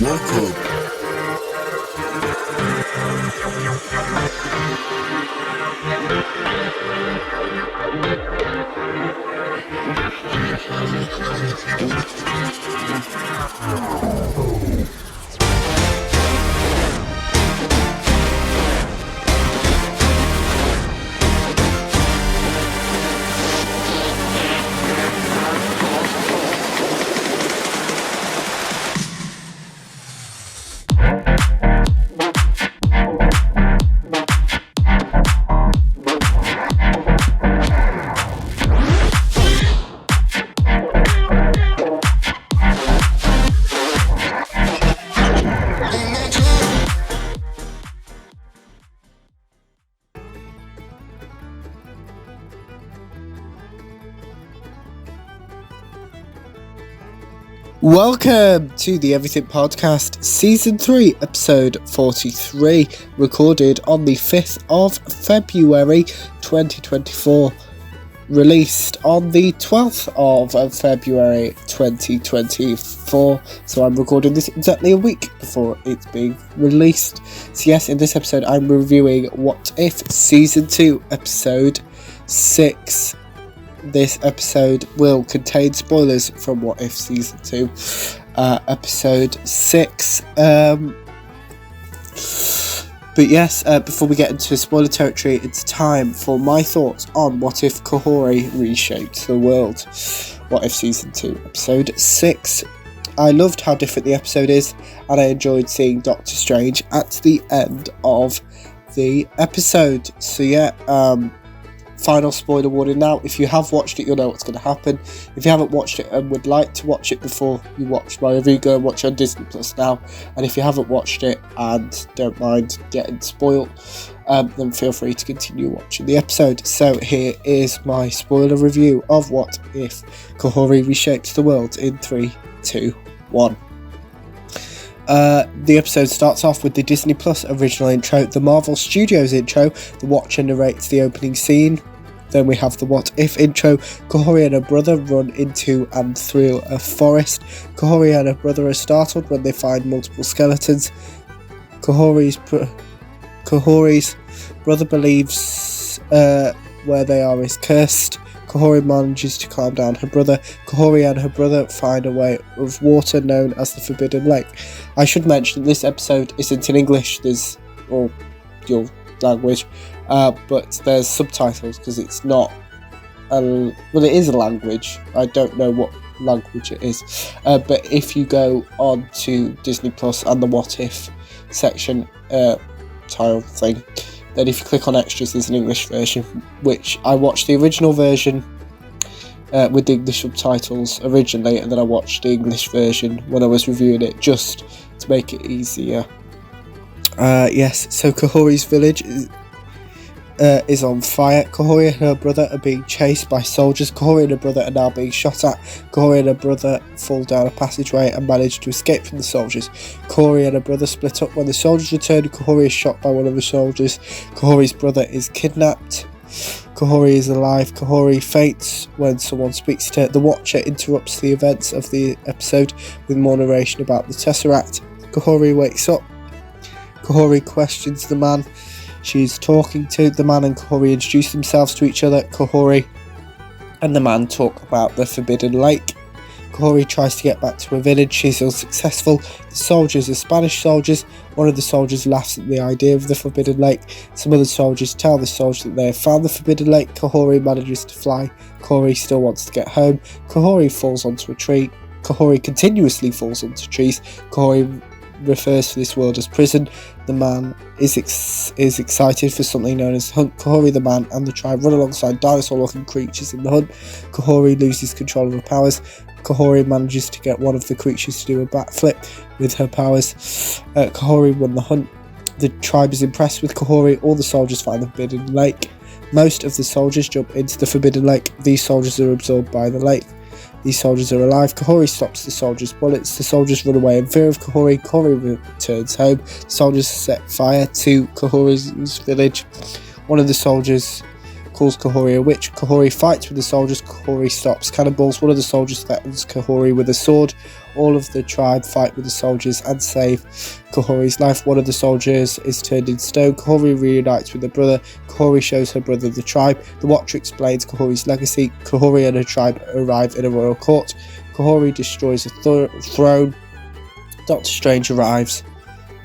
Welcome. Welcome to the Everything Podcast, Season 3, Episode 43, recorded on the 5th of February 2024, released on the 12th of February 2024, so I'm recording this exactly a week before it's being released. So yes, in this episode I'm reviewing What If Season 2, Episode 6. This episode will contain spoilers from What If Season 2, Episode 6. But yes, before we get into spoiler territory, it's time for my thoughts on What If Kahori Reshaped the World. What If Season 2, Episode 6. I loved how different the episode is, and I enjoyed seeing Doctor Strange at the end of the episode. So yeah, final spoiler warning now. If you have watched it, you'll know what's going to happen. If you haven't watched it and would like to watch it before you watch my review, go and watch it on Disney Plus now. And if you haven't watched it and don't mind getting spoiled, then feel free to continue watching the episode. So here is my spoiler review of What If Kahori Reshapes the World in 3, 2, 1. The episode starts off with the Disney Plus original intro, the Marvel Studios intro. The Watcher narrates the opening scene. Then we have the What If intro. Kahori and her brother run into and through a forest. Kahori and her brother are startled when they find multiple skeletons. Kahori's brother believes where they are is cursed. Kahori manages to calm down her brother. Kahori and her brother find a way of water known as the Forbidden Lake. I should mention this episode isn't in English, or your language, but there's subtitles because it's not well, it is a language. I don't know what language it is, but if you go on to Disney Plus and the What If section tile thing, then if you click on extras, there's an English version, which I watched the original version with the English subtitles originally, and then I watched the English version when I was reviewing it, just to make it easier. Yes, so Kahori's village is on fire. Kahori and her brother are being chased by soldiers. Kahori and her brother are now being shot at. Kahori and her brother fall down a passageway and manage to escape from the soldiers. Kahori and her brother split up. When the soldiers return, Kahori is shot by one of the soldiers. Kahori's brother is kidnapped. Kahori is alive. Kahori faints when someone speaks to her. The Watcher interrupts the events of the episode with more narration about the Tesseract. Kahori wakes up. Kahori questions the man she's talking to. The man and Kahori introduce themselves to each other. Kahori and the man talk about the Forbidden Lake. Kahori tries to get back to her village. She's unsuccessful. The soldiers are Spanish soldiers. One of the soldiers laughs at the idea of the Forbidden Lake. Some other soldiers tell the soldier that they have found the Forbidden Lake. Kahori manages to fly. Kahori still wants to get home. Kahori falls onto a tree. Kahori continuously falls onto trees. Kahori refers to this world as prison. The man is excited for something known as hunt. Kahori, the man, and the tribe run alongside dinosaur-looking creatures in the hunt. Kahori loses control of her powers. Kahori manages to get one of the creatures to do a backflip with her powers. Kahori won the hunt. The tribe is impressed with Kahori. All the soldiers find the Forbidden Lake. Most of the soldiers jump into the Forbidden Lake. These soldiers are absorbed by the lake. These soldiers are alive. Kahori stops the soldiers' bullets. The soldiers run away in fear of Kahori. Kahori returns home. The soldiers set fire to Kahori's village. One of the soldiers calls Kahori a witch. Kahori fights with the soldiers. Kahori stops cannonballs. One of the soldiers threatens Kahori with a sword. All of the tribe fight with the soldiers and save Kahori's life. One of the soldiers is turned in stone. Kahori reunites with her brother. Kahori shows her brother the tribe. The Watcher explains Kahori's legacy. Kahori and her tribe arrive in a royal court. Kahori destroys a throne. Doctor Strange arrives,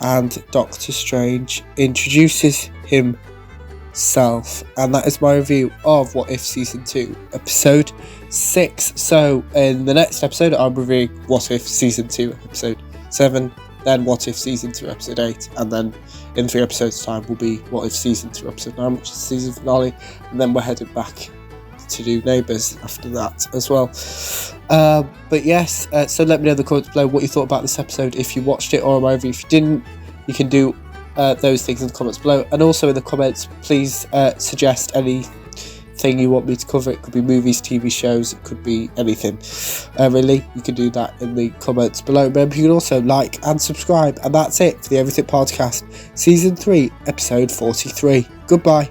and Doctor Strange introduces himself. And that is my review of What If Season 2, Episode 6. So, in the next episode, I'm reviewing What If Season 2, Episode 7, then What If Season 2, Episode 8, and then in 3 episodes' time will be What If Season 2, Episode 9, which is the season finale, and then we're headed back to do Neighbours after that as well. But yes, so let me know in the comments below what you thought about this episode, if you watched it, or over if you didn't. You can do those things in the comments below, and also in the comments please suggest anything you want me to cover. It could be movies, TV shows, it could be anything, really. You can do that in the comments below. Remember, you can also like and subscribe, and that's it for the Everything Podcast Season 3 Episode 43. Goodbye.